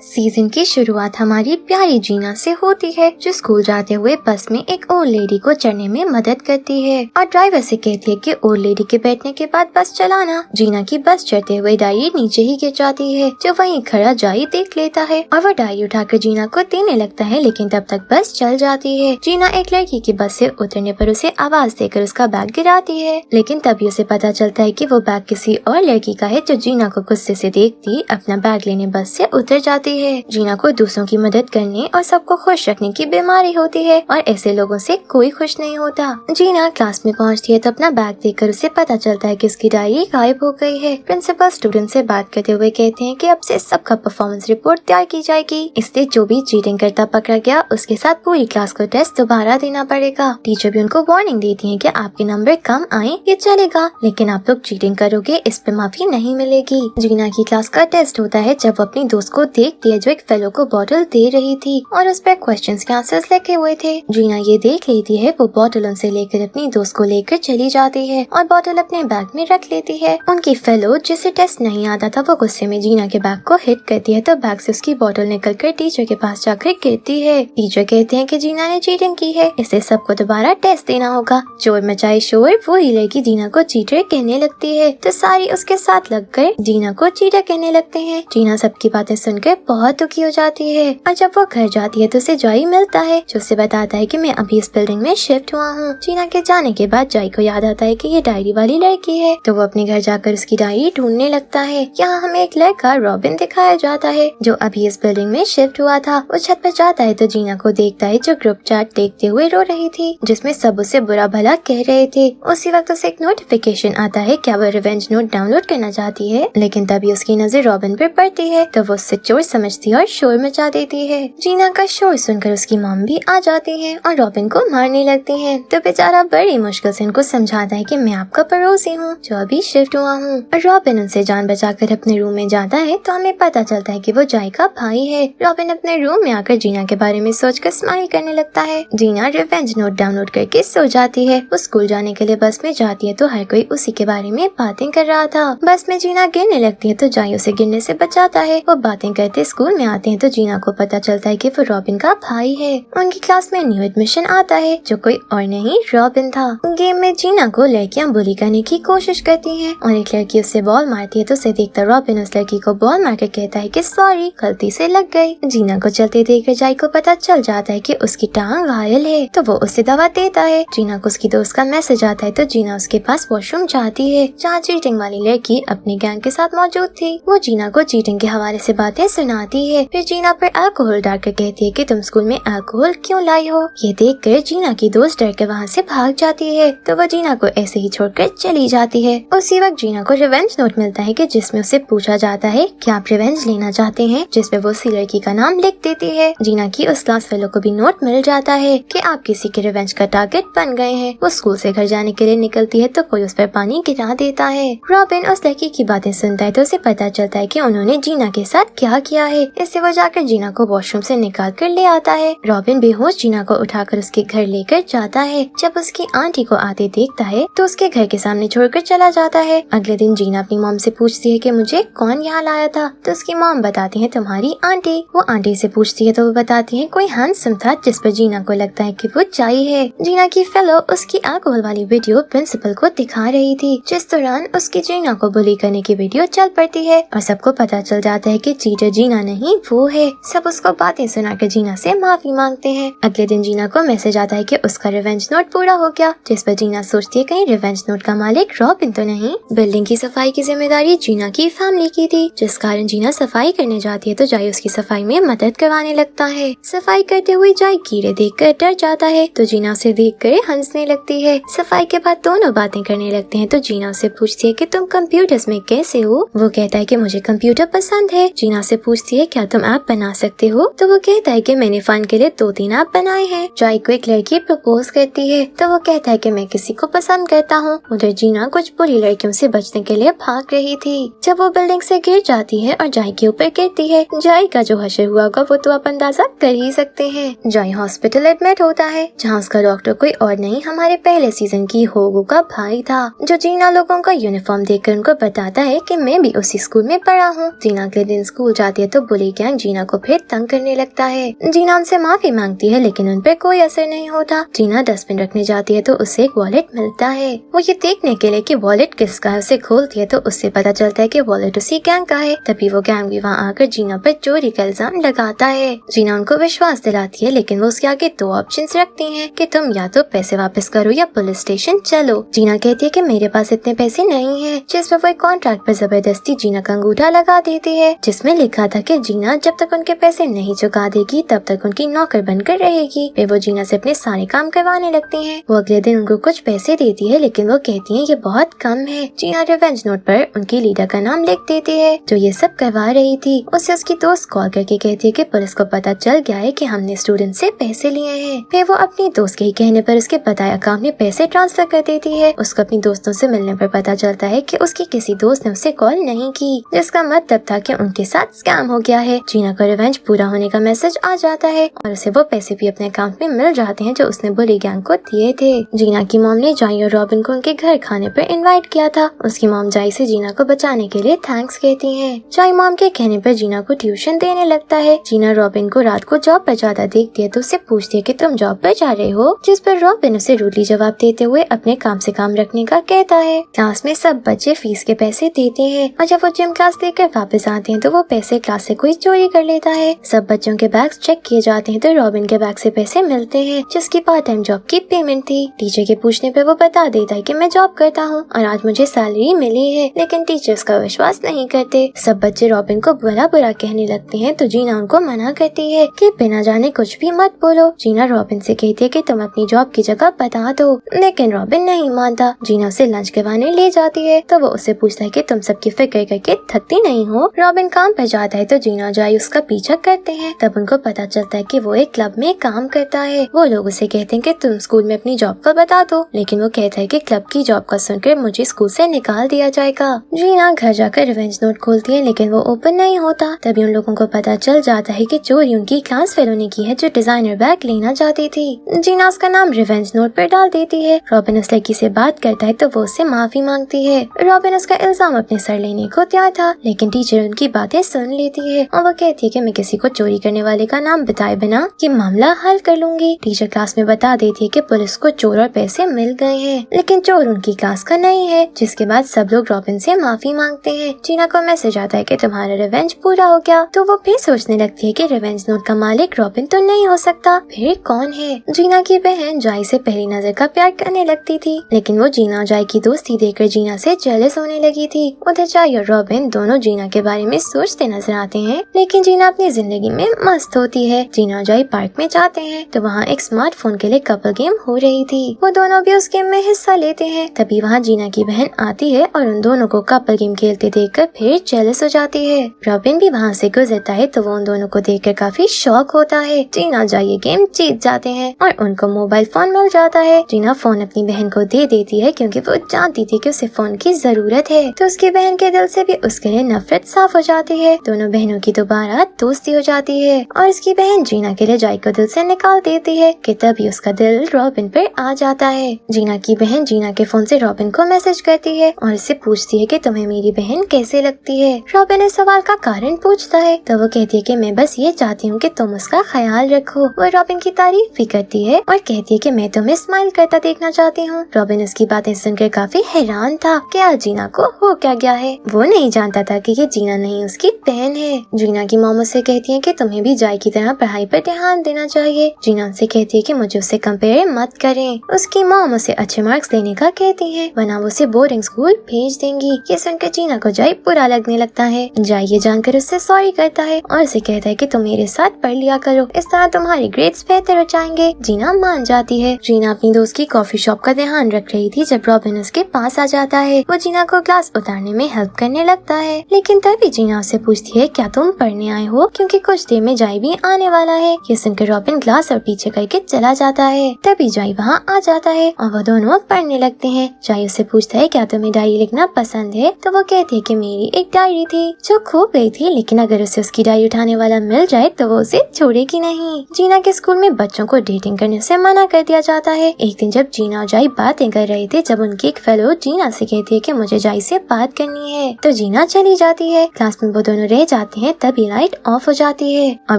Season की शुरुआत हमारी प्यारी जीना से होती है, जो स्कूल जाते हुए बस में एक ओल्ड लेडी को चढ़ने में मदद करती है और ड्राइवर से कहती है कि ओल्ड लेडी के बैठने के बाद बस चलाना। जीना की बस चढ़ते हुए डायरी नीचे ही गिर जाती है, जो वहीं खड़ा जाई देख लेता है और वो डायरी उठाकर जीना को देने लगता है, लेकिन तब तक बस चल जाती है। जीना एक लड़की की बस से उतरने पर उसे आवाज देकर उसका बैग गिराती है, लेकिन तभी उसे पता चलता है कि वो बैग किसी और लड़की का है, जो जीना को गुस्से से देखती अपना बैग लेने बस से उतर जाती है। जीना को दूसरों की मदद करने और सबको खुश रखने की बीमारी होती है और ऐसे लोगों से कोई खुश नहीं होता। जीना क्लास में पहुंचती है तो अपना बैग देखकर उसे पता चलता है कि उसकी डायरी गायब हो गई है। प्रिंसिपल स्टूडेंट से बात करते हुए कहते हैं कि अब से सबका परफॉर्मेंस रिपोर्ट तैयार की जाएगी, इससे जो भी चीटिंग करता पकड़ा गया उसके साथ पूरी क्लास को टेस्ट दोबारा देना पड़ेगा। टीचर भी उनको वार्निंग देती है कि आपके नंबर कम आए ये चलेगा, लेकिन आप लोग चीटिंग करोगे इस पे माफी नहीं मिलेगी। जीना की क्लास का टेस्ट होता है जब वो अपनी दोस्त को देखती है जो एक फेलो को बॉटल दे रही थी और उस पर क्वेश्चंस के आंसर्स लिखे हुए थे। जीना ये देख लेती है, वो बॉटल उनसे लेकर अपनी दोस्त को लेकर चली जाती है और बॉटल अपने बैग में रख लेती है। उनकी फेलो जिसे टेस्ट नहीं आता था वो गुस्से में जीना के बैग को हिट करती है, तो बैग से उसकी बॉटल निकलकर टीचर के पास जाकर गिरती है। टीचर कहते हैं कि जीना ने चीटिंग की है, इसे सबको दोबारा टेस्ट देना होगा। चोर मचाए शोर, वो ही लड़की जीना को चीटर कहने लगती है, तो सारी उसके साथ लगकर जीना को चीटर कहने लगते हैं। जीना सबकी बातें सुनकर बहुत दुखी हो जाती है और जब वो घर जाती है तो उसे जॉय मिलता है, जो उसे बताता है कि मैं अभी इस बिल्डिंग में शिफ्ट हुआ हूँ। जीना के जाने के बाद जॉय को याद आता है कि ये डायरी वाली लड़की है, तो वो अपने घर जाकर उसकी डायरी ढूंढने लगता है। यहाँ हमें एक लड़का रॉबिन दिखाया जाता है, जो अभी इस बिल्डिंग में शिफ्ट हुआ था। वो छत पर जाता है तो जीना को देखता है, जो ग्रुप चैट देखते हुए रो रही थी, जिसमें सब उसे बुरा भला कह रहे थे। उसी वक्त उसे एक नोटिफिकेशन आता है, क्या वो रिवेंज नोट डाउनलोड करना चाहती है, लेकिन तभी उसकी नजर रॉबिन पर पड़ती है, तो वो उससे चोर समझती है और शोर मचा देती है। जीना का शोर सुनकर उसकी मॉम भी आ जाती है और रॉबिन को मारने लगती है, तो बेचारा बड़ी मुश्किल से उनको समझाता है कि मैं आपका पड़ोसी हूँ जो अभी शिफ्ट हुआ हूँ। और रॉबिन उनसे जान बचाकर अपने रूम में जाता है, तो हमें पता चलता है कि वो जॉय का भाई है। रॉबिन अपने रूम में आकर जीना के बारे में सोचकर स्माइल करने लगता है। जीना रिवेंज नोट डाउनलोड करके सो जाती है। वो स्कूल जाने के लिए बस में जाती है तो हर कोई उसी के बारे में बातें कर रहा था। बस में जीना गिरने लगती है तो जॉय उसे गिरने से बचाता है। वो बातें करते स्कूल में आते हैं तो जीना को पता चलता है कि वो रॉबिन का भाई है। उनकी क्लास में न्यू एडमिशन आता है, जो कोई और नहीं रॉबिन था। गेम में जीना को लड़कियां बुली करने की कोशिश करती हैं और एक लड़की उससे बॉल मारती है, तो उसे देखकर रॉबिन उस लड़की को बॉल मारकर कहता है कि सॉरी, गलती से लग गई। जीना को चलते देखकर जॉय को पता चल जाता है कि उसकी टांग घायल है, तो वो उसे दवा देता है। जीना को उसकी दोस्त का मैसेज आता है, तो जीना उसके पास वॉशरूम जाती है, जहाँ चीटिंग वाली लड़की अपने गैंग के साथ मौजूद थी। वो जीना को चीटिंग के हवाले से बातें सुनाती है, फिर जीना पर अल्कोहल डालकर कहती है कि तुम स्कूल में अल्कोहल क्यों लाई हो। ये देखकर जीना की दोस्त डर के वहाँ से भाग जाती है, तो वो जीना को ऐसे ही छोड़कर चली जाती है। उसी वक्त जीना को रिवेंज नोट मिलता है, कि जिसमें उसे पूछा जाता है कि आप रिवेंज लेना चाहते हैं, जिसपे वो उसी लड़की का नाम लिख देती है। जीना की उस क्लास फेलो को भी नोट मिल जाता है कि आप किसी के रिवेंज का टारगेट बन गए हैं। वो स्कूल से घर जाने के लिए निकलती है तो कोई उस पर पानी गिरा देता है। रॉबिन उस लड़की की बातें सुनता है तो उसे पता चलता है कि उन्होंने जीना के साथ क्या किया है। इससे वो जाकर जीना को वॉशरूम से निकाल कर ले आता है। रॉबिन बेहोश जीना को उठाकर उसके घर लेकर जाता है। जब उसकी आंटी को आते देखता है तो उसके घर के सामने छोड़कर चला जाता है। अगले दिन जीना अपनी मॉम से पूछती है कि मुझे कौन यहाँ लाया था, तो उसकी मॉम बताती है तुम्हारी आंटी। वो आंटी से पूछती है तो वो बताती है कोई हैंडसम था, जिस पर जीना को लगता है कि वो जॉय है। जीना की फेलो उसकी अल्कोहल वाली वीडियो प्रिंसिपल को दिखा रही थी, जिस दौरान उसकी जीना को बुली करने की वीडियो चल पड़ती है और सबको पता चल जाता है कि चीटर जीना नहीं वो है। सब उसको बातें सुनाकर जीना से माफी मांगते हैं। अगले दिन जीना को मैसेज आता है कि उसका रिवेंज नोट पूरा हो गया, जिस पर जीना सोचती है कहीं रिवेंज नोट का मालिक रॉबिन तो नहीं। बिल्डिंग की सफाई की जिम्मेदारी जीना की फैमिली की थी, जिस कारण जीना सफाई करने जाती है तो जॉय उसकी सफाई में मदद करवाने लगता है। सफाई करते हुए जॉय कीड़े देखकर डर जाता है, तो जीना उसे देखकर हंसने लगती है। सफाई के बाद दोनों बातें करने लगते हैं, तो जीना उसे पूछती है कि तुम कंप्यूटर्स में कैसे हो। वो कहता है कि मुझे कंप्यूटर पसंद है। जीना से पूछती है क्या तुम ऐप बना सकते हो, तो वो कहता है कि मैंने फन के लिए 2-3 ऐप बनाए हैं। जॉय को एक लड़की प्रपोज करती है, तो वो कहता है कि मैं किसी को पसंद करता हूँ। उधर जीना कुछ बुरी लड़कियों से बचने के लिए भाग रही थी, जब वो बिल्डिंग से गिर जाती है और जॉय के ऊपर गिरती है। जॉय का जो हशर हुआ होगा वो तो आप अंदाजा कर ही सकते हैं। जॉय हॉस्पिटल एडमिट होता है, जहाँ उसका डॉक्टर कोई और नहीं हमारे पहले सीजन की होगो का भाई था, जो जीना लोगों का यूनिफॉर्म देखकर उनको बताता है कि मैं भी उसी स्कूल में पढ़ा हूँ। जीना अगले दिन स्कूल जाती है तो बुली गैंग जीना को फिर तंग करने लगता है। जीना उनसे माफी मांगती है लेकिन उन पे कोई असर नहीं होता। जीना डस्टबिन रखने जाती है तो उसे एक वॉलेट मिलता है। वो ये देखने के लिए कि वॉलेट किसका है उसे खोलती है तो उससे पता चलता है कि वॉलेट उसी गैंग का है। तभी वो गैंग भी वहाँ आकर जीना पर चोरी का इल्जाम लगाता है। जीना उनको विश्वास दिलाती है लेकिन वो उसके आगे 2 ऑप्शंस रखती हैं कि तुम या तो पैसे वापस करो या पुलिस स्टेशन चलो। जीना कहती है कि मेरे पास इतने पैसे नहीं है, जिसमें वो एक कॉन्ट्रैक्ट पर जबरदस्ती जीना का अंगूठा लगा देती है जिसमें लिखा था कि जीना जब तक उनके पैसे नहीं चुका देगी तब तक उनकी नौकर बनकर रहेगी। फिर वो जीना से अपने सारे काम करवाने लगती हैं। वो अगले दिन उनको कुछ पैसे देती है लेकिन वो कहती है ये बहुत कम है। जीना रिवेंज नोट पर उनकी लीडर का नाम लिख देती है जो ये सब करवा रही थी। उससे उसकी दोस्त कॉल करके कहती है कि पुलिस को पता चल गया है कि हमने स्टूडेंट से पैसे लिए हैं। फिर वो अपनी दोस्त के ही कहने पर उसके बताए अकाउंट में पैसे ट्रांसफर कर देती है। उसको अपनी दोस्तों से मिलने पर पता चलता है कि उसकी किसी दोस्त ने उसे कॉल नहीं की, जिसका मतलब था कि उनके साथ स्कैम हो गया है। जीना का रिवेंज पूरा होने का मैसेज आ जाता है और उसे वो पैसे भी अपने अकाउंट में मिल जाते हैं जो उसने बुली गैंग को दिए थे। जीना की मॉम ने जाई और रॉबिन को उनके घर खाने पर इनवाइट किया था। उसकी मॉम जाई से जीना को बचाने के लिए थैंक्स कहती है। जाई मॉम के कहने पर जीना को ट्यूशन देने लगता है। जीना रॉबिन को रात को जॉब पर जाता देखती है तो उससे पूछती है कि तुम जॉब पर जा रहे हो, जिस पर रॉबिन उसे रूडली जवाब देते हुए अपने काम से काम रखने का कहता है। क्लास में सब बच्चे फीस के पैसे देते हैं और जब वो जिम क्लास देकर वापस आते हैं तो वो पैसे क्लास से कोई चोरी कर लेता है। सब बच्चों के बैग चेक किए जाते हैं तो रॉबिन के बैग से पैसे मिलते हैं जिसकी पार्ट टाइम जॉब की पेमेंट थी। टीचर के पूछने पे वो बता देता है कि मैं जॉब करता हूँ और आज मुझे सैलरी मिली है, लेकिन टीचर्स का विश्वास नहीं करते। सब बच्चे रॉबिन को बुरा बुरा कहने लगते हैं तो जीना उनको मना करती है कि बिना जाने कुछ भी मत बोलो। जीना रॉबिन से कहती है कि तुम अपनी जॉब की जगह बता दो, लेकिन रॉबिन नहीं मानता। जीना उसे लंच करवाने ले जाती है तो वो उससे पूछता है कि तुम सबकी फिक्र करके थकती नहीं हो। रॉबिन काम पर जाता है तो जीना और जाई उसका पीछा करते हैं। तब उनको पता चलता है कि वो एक क्लब में काम करता है। वो लोग उसे कहते हैं कि तुम स्कूल में अपनी जॉब का बता दो, लेकिन वो कहता है कि क्लब की जॉब का सुनकर मुझे स्कूल से निकाल दिया जाएगा। जीना घर जाकर रिवेंज नोट खोलती है लेकिन वो ओपन नहीं होता। तभी उन लोगों को पता चल जाता है कि चोरी उनकी क्लास फेलो ने की है जो डिजाइनर बैग लेना चाहती थी। जीना उसका नाम रिवेंज नोट पर डाल देती है। रॉबिन उस लड़की से बात करता है तो वो उससे माफी मांगती है। रॉबिन उसका इल्जाम अपने सर लेने को तैयार था लेकिन टीचर उनकी बातें सुन लेती है और वो कहती है कि मैं किसी को चोरी करने वाले का नाम बताए बिना ये मामला हल कर लूंगी। टीचर क्लास में बता देती है कि पुलिस को चोर और पैसे मिल गए हैं लेकिन चोर उनकी क्लास का नहीं है, जिसके बाद सब लोग रॉबिन से माफी मांगते हैं। जीना को मैसेज आता है कि तुम्हारा रिवेंज पूरा हो गया तो वो फिर सोचने लगती है कि रिवेंज नोट का मालिक रॉबिन तो नहीं हो सकता, फिर कौन है। जीना की बहन जाई से पहली नजर का प्यार करने लगती थी लेकिन वो जीना और जाई की दोस्ती देखकर जीना से जेलस होने लगी थी। उधर जाई और रॉबिन दोनों जीना के बारे में सोचते नजर आते हैं लेकिन जीना अपनी जिंदगी में मस्त होती है। जीना और जाई पार्क में जाते हैं तो वहाँ एक स्मार्टफोन के लिए कपल गेम हो रही थी। वो दोनों भी उस गेम में हिस्सा लेते हैं। तभी वहाँ जीना की बहन आती है और उन दोनों को कपल गेम खेलते देखकर फिर जेलस हो जाती है। रॉबिन भी वहाँ से गुजरता है तो वो उन दोनों को देखकर काफी शॉक होता है। जीना और जाई ये गेम जीत जाते हैं और उनको मोबाइल फोन मिल जाता है। जीना फोन अपनी बहन को दे देती है क्योंकि वो जानती थी कि उसे फोन की जरूरत है, तो उसकी बहन के दिल से भी उसके लिए नफरत साफ हो जाती है। दोनों बहनों की दोबारा दोस्ती हो जाती है और उसकी बहन जीना के लिए जाई को दिल से निकाल देती है कि तभी उसका दिल रॉबिन पर आ जाता है। जीना की बहन जीना के फोन से रॉबिन को मैसेज करती है और इससे पूछती है कि तुम्हें मेरी बहन कैसे लगती है। रॉबिन इस सवाल का कारण पूछता है तो वो कहती है कि मैं बस ये चाहती हूँ कि तुम उसका ख्याल रखो। वो रॉबिन की तारीफ भी करती है और कहती है कि मैं तुम्हें स्माइल करता देखना चाहती हूँ। रॉबिन इसकी बातें सुनकर काफी हैरान था कि आज जीना को हो क्या गया है। वो नहीं जानता था कि ये जीना नहीं उसकी बहन है। जीना की मॉम उससे कहती है कि तुम्हें भी जाई की तरह पढ़ाई पर ध्यान देना चाहिए। जीना उनसे कहती है कि मुझे उससे कंपेयर मत करें। उसकी मॉम उसे अच्छे मार्क्स देने का कहती है वरना वो उसे बोर्डिंग स्कूल भेज देंगी। ये सुनकर जीना को जाई बुरा लगने लगता है। जाई ये जानकर उससे सॉरी करता है और उसे कहता है कि तुम मेरे साथ पढ़ लिया करो, इस तरह तुम्हारे ग्रेड्स बेहतर हो जाएंगे। जीना मान जाती है। जीना अपनी दोस्त की कॉफी शॉप का ध्यान रख रही थी जब रॉबिन उसके पास आ जाता है। वो जीना को ग्लास उतारने में हेल्प करने लगता है लेकिन तभी जीना उससे पूछती है क्या तुम पढ़ने आए हो, क्योंकि कुछ देर में जाई भी आने वाला है। ये सुनकर रॉबिन ग्लास और पीछे करके चला जाता है। तभी जाई वहाँ आ जाता है और वो दोनों पढ़ने लगते हैं। जाई उससे पूछता है क्या तुम्हें डायरी लिखना पसंद है, तो वो कहती है कि मेरी एक डायरी थी जो खो गई थी लेकिन अगर उसे उसकी डायरी उठाने वाला मिल जाए तो वो उसे छोड़ेगी नहीं। जीना के स्कूल में बच्चों को डेटिंग करने से मना कर दिया जाता है। एक दिन जब जीना और जाई बातें कर रहे थे जब उनकी एक फेलो जीना से कहती है कि मुझे जाई से बात करनी है तो जीना चली जाती है। क्लास में वो दोनों रह जाते जाते हैं तभी लाइट ऑफ हो जाती है और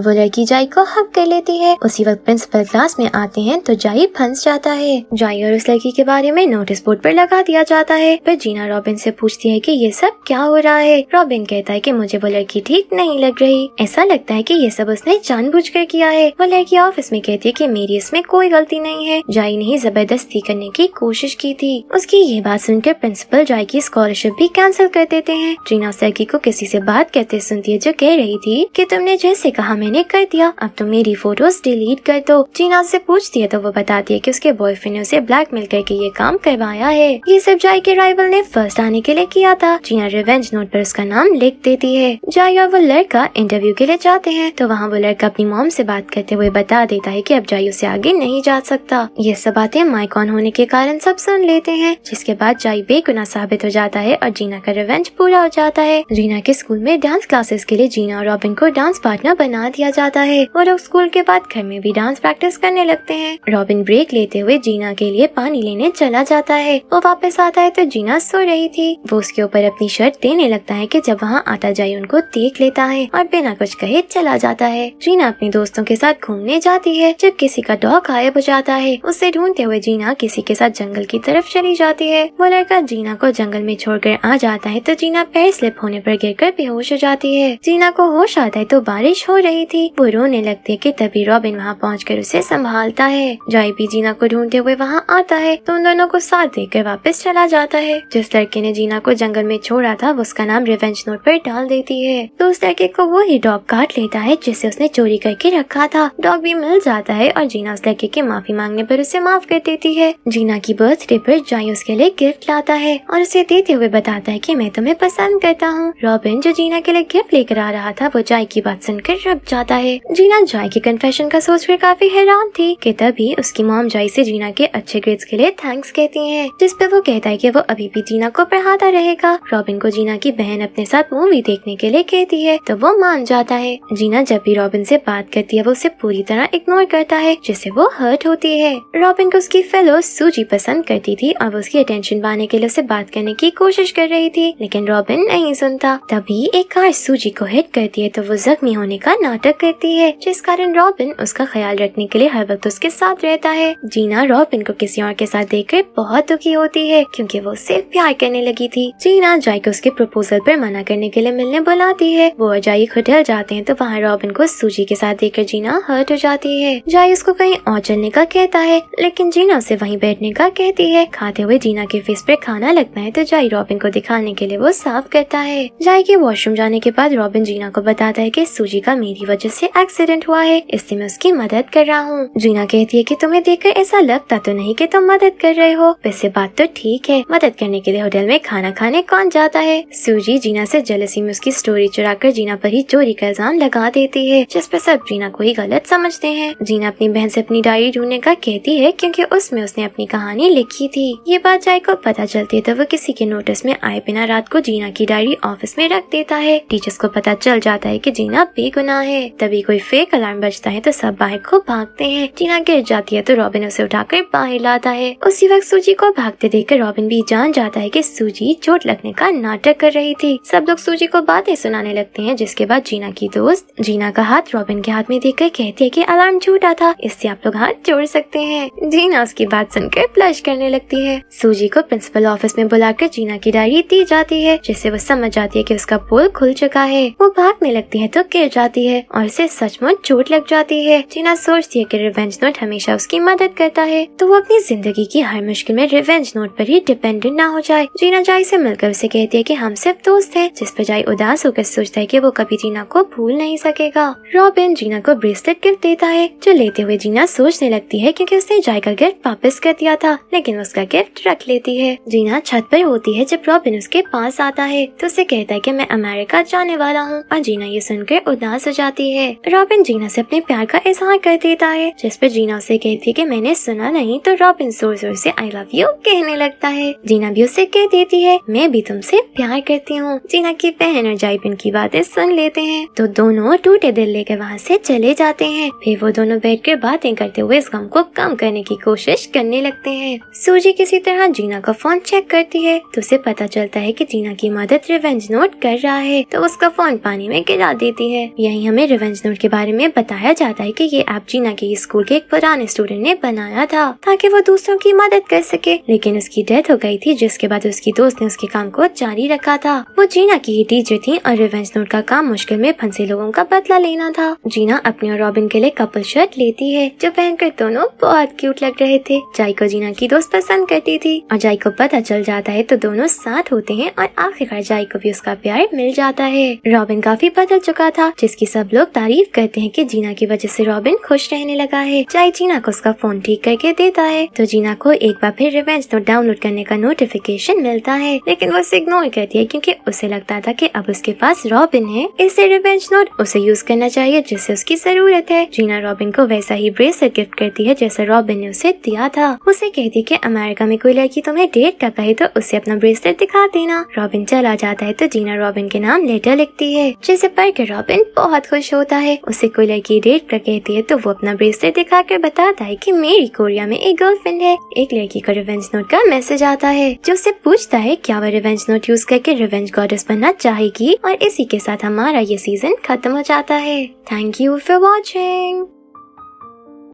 वो लड़की जाई को हक कर लेती है। उसी वक्त प्रिंसिपल क्लास में आते हैं तो जाई फंस जाता है। जाई और उस लड़की के बारे में नोटिस बोर्ड पर लगा दिया जाता है। पर जीना रॉबिन से पूछती है कि ये सब क्या हो रहा है। रॉबिन कहता है कि मुझे वो लड़की ठीक नहीं लग रही, ऐसा लगता है कि ये सब उसने जानबूझकर किया है। वो लड़की ऑफिस में कहती है कि मेरी इसमें कोई गलती नहीं है, जाई ने ही जबरदस्ती करने की कोशिश की थी। उसकी ये बात सुनकर प्रिंसिपल जाई की स्कॉलरशिप भी कैंसिल कर देते हैं। जीना उस लड़की को किसी से बात करते सुनती है जो कह रही थी कि तुमने जैसे कहा मैंने कर दिया, अब तुम मेरी फोटोज डिलीट कर दो। जीना उससे पूछती है तो वो बताती है कि उसके बॉयफ्रेंड ने उसे ब्लैकमेल करके ये काम करवाया है। ये सब जाई के राइवल ने फर्स्ट आने के लिए किया था। जीना रिवेंज नोट पर उसका नाम लिख देती है। जाई और वो लड़का इंटरव्यू के लिए जाते हैं तो वहाँ वो लड़का अपनी मॉम से बात करते हुए बता देता है कि अब जाई उसे आगे नहीं जा सकता। ये सब बातें माइक ऑन होने के कारण सब सुन लेते हैं, जिसके बाद जाई बेगुनाह साबित हो जाता है और जीना का रिवेंज पूरा हो जाता है। जीना के स्कूल में डांस क्लासेस के लिए जीना और रॉबिन को डांस पार्टनर बना दिया जाता है और लोग स्कूल के बाद घर में भी डांस प्रैक्टिस करने लगते हैं। रॉबिन ब्रेक लेते हुए जीना के लिए पानी लेने चला जाता है। वो वापस आता है तो जीना सो रही थी। वो उसके ऊपर अपनी शर्ट देने लगता है कि जब वहाँ आता जाई उनको देख लेता है और बिना कुछ कहे चला जाता है। जीना अपने दोस्तों के साथ घूमने जाती है जब किसी का डॉग गायब हो जाता है। उसे ढूंढते हुए जीना किसी के साथ जंगल की तरफ चली जाती है। वो लड़का जीना को जंगल में छोड़कर आ जाता है तो जीना पैर स्लिप होने पर गिरकर बेहोश हो जाती है। जीना को होश आता है तो बारिश हो रही थी। वो रोने लगती है कि तभी रॉबिन वहाँ पहुंचकर उसे संभालता है। जाई भी जीना को ढूंढते हुए वहाँ आता है तो उन दोनों को साथ देकर वापस चला जाता है। जिस लड़के ने जीना को जंगल में छोड़ा था वो उसका नाम रिवेंज नोट पर डाल देती है तो उस लड़के को वो ही डॉग काट लेता है जिसे उसने चोरी करके रखा था। डॉग भी मिल जाता है और जीना उस लड़के के माफी मांगने पर उसे माफ कर देती है। जीना की बर्थडे पर जाई उसके लिए गिफ्ट लाता है और उसे देते हुए बताता है कि मैं तुम्हें पसंद करता हूँ। रॉबिन जो जीना के लिए गिफ्ट लेकर आ रहा था वो जाई की बात सुनकर रुक जाता है। जीना जाई के कन्फेशन का सोचकर काफी हैरान थी कि तभी उसकी मॉम जाई से जीना के अच्छे ग्रेड्स के लिए थैंक्स कहती है, जिस पे वो कहता है कि वो अभी भी जीना को पढ़ाता रहेगा। रॉबिन को जीना की बहन अपने साथ मूवी देखने के लिए कहती है तो वो मान जाता है। जीना जब भी रॉबिन से बात करती है वो उसे पूरी तरह इग्नोर करता है जिससे वो हर्ट होती है। रॉबिन को उसकी फेलो सूजी पसंद करती थी और वो उसकी अटेंशन पाने के लिए उसे बात करने की कोशिश कर रही थी, लेकिन रॉबिन नहीं सुनता। तभी एक कार सूजी को हिट करती है तो वो जख्मी होने का नाटक करती है, जिस कारण रॉबिन उसका ख्याल रखने के लिए हर वक्त उसके साथ रहता है। जीना रॉबिन को किसी और के साथ देखकर बहुत दुखी होती है क्योंकि वो उससे प्यार करने लगी थी। जीना जाई को उसके प्रपोजल पर मना करने के लिए मिलने बुलाती है। वो और जाई होटल जाते हैं तो वहाँ रॉबिन को सूजी के साथ देखकर जीना हर्ट हो जाती है। जाई उसको कहीं और चलने का कहता है लेकिन जीना उसे वहीं बैठने का कहती है। खाते हुए जीना के फेस पे खाना लगता है तो जाई रॉबिन को दिखाने के लिए वो साफ करता है। जाई के वॉशरूम जाने के बाद रॉबिन जीना को बताता है कि सूजी का मेरी वजह से एक्सीडेंट हुआ है, इसलिए मैं उसकी मदद कर रहा हूँ। जीना कहती है कि तुम्हें देखकर ऐसा लगता तो नहीं कि तुम मदद कर रहे हो, वैसे बात तो ठीक है, मदद करने के लिए होटल में खाना खाने कौन जाता है। सूजी जीना से जेलसी में उसकी स्टोरी चुराकर जीना पर ही चोरी का इल्जाम लगा देती है, जिस पर सब जीना को ही गलत समझते हैं। जीना अपनी बहन से अपनी डायरी ढूंढने का कहती है क्योंकि उसमें उसने अपनी कहानी लिखी थी। ये बात जाई को पता चलती है तो वो किसी के नोटिस में आए बिना रात को जीना की डायरी ऑफिस में रख देता है। टीचर्स को पता चल जाता है कि जीना बेगुनाह है। तभी कोई फेक अलार्म बजता है तो सब बाहर को भागते हैं। जीना गिर जाती है तो रॉबिन उसे उठाकर बाहर लाता है। उसी वक्त सूजी को भागते देखकर रॉबिन भी जान जाता है कि सूजी चोट लगने का नाटक कर रही थी। सब लोग सूजी को बातें सुनाने लगते हैं, जिसके बाद जीना की दोस्त जीना का हाथ रॉबिन के हाथ में देखकर कहती है कि अलार्म झूठा था, इससे आप लोग हाथ जोड़ सकते हैं। जीना उसकी बात सुनकर ब्लश करने लगती है। सूजी को प्रिंसिपल ऑफिस में बुलाकर जीना की डायरी दी जाती है, जिससे वो समझ जाती है कि उसका पोल खुल चुका है। वो भागने लगती है तो गिर जाती है और उसे सचमुच चोट लग जाती है। जीना सोचती है कि रिवेंज नोट हमेशा उसकी मदद करता है तो वो अपनी जिंदगी की हर मुश्किल में रिवेंज नोट पर ही डिपेंडेंट ना हो जाए। जीना जाई से मिलकर उसे कहती है कि हम सिर्फ दोस्त हैं, जिस पर जाई उदास होकर सोचता है कि वो कभी जीना को भूल नहीं सकेगा। रॉबिन जीना को ब्रेसलेट गिफ्ट देता है, जो लेते हुए जीना सोचने लगती है क्योंकि उसने जाई का गिफ्ट वापस कर दिया था, लेकिन उसका गिफ्ट रख लेती है। जीना छत पर होती है जब रॉबिन उसके पास आता है तो उसे कहता है कि मैं अमेरिका जाने वाला हूँ और जीना ये सुनकर उदास हो जाती है। रॉबिन जीना से अपने प्यार का इजहार कर देता है, जिस पर जीना उसे कहती है कि मैंने सुना नहीं, तो रॉबिन जोर जोर से आई लव यू कहने लगता है। जीना भी उसे कह देती है मैं भी तुमसे प्यार करती हूँ। जीना की बहन और जाई की बातें सुन लेते हैं तो दोनों टूटे दिल लेकर वहाँ से चले जाते हैं। फिर वो दोनों बैठकर बातें करते हुए इस गम को कम करने की कोशिश करने लगते हैं। सूजी किसी तरह जीना का फोन चेक करती है तो उसे पता चलता है कि जीना की मदद रिवेंज नोट कर रहा है, तो उसका फोन पानी में गिरा देती है। यही हमें रिवेंज नोट के बारे में बताया जाता है कि ये ऐप जीना के स्कूल के एक पुराने स्टूडेंट ने बनाया था ताकि वो दूसरों की मदद कर सके, लेकिन उसकी डेथ हो गई थी, जिसके बाद उसकी दोस्त ने उसके काम को जारी रखा था। वो जीना की ही टीचर थी और रिवेंज नोट का काम मुश्किल में फंसे लोगों का बदला लेना था। जीना अपने और रॉबिन के लिए कपल शर्ट लेती है जो पहनकर दोनों बहुत क्यूट लग रहे थे। जाई को जीना की दोस्त पसंद करती थी और जाई को पता चल जाता है तो दोनों साथ होते हैं और आखिरकार जाई को भी उसका प्यार मिल जाता है। रॉबिन काफी बदल चुका था, जिसकी सब लोग तारीफ करते हैं कि जीना की वजह से रॉबिन खुश रहने लगा है। जाई जीना को उसका फोन ठीक करके देता है तो जीना को एक बार फिर रिवेंज नोट डाउनलोड करने का नोटिफिकेशन मिलता है, लेकिन वो उसे इग्नोर करती है क्योंकि उसे लगता था कि अब उसके पास रॉबिन है, इससे रिवेंज नोट उसे यूज करना चाहिए जिससे उसकी जरूरत है। जीना रॉबिन को वैसा ही ब्रेसलेट गिफ्ट करती है जैसा रॉबिन ने उसे दिया था। उसे कहती है कि अमेरिका में कोई लड़की तुम्हें डेट का कहे तो उसे अपना ब्रेसलेट दिखा देना। रॉबिन चला जाता है तो जीना रॉबिन के नाम लेटर लिखती है जिसे पढ़कर रॉबिन बहुत खुश होता है। उसे कोई लड़की डेट का कहती है तो वो अपना ब्रेसलेट दिखाकर बताता है कि मेरी कोरिया में एक गर्लफ्रेंड है। एक लड़की को रिवेंज नोट का मैसेज आता है जो उससे पूछता है क्या वो रिवेंज नोट यूज करके रिवेंज गॉडेस बनना चाहेगी, और इसी के साथ हमारा ये सीजन खत्म हो जाता है। Thank you for watching.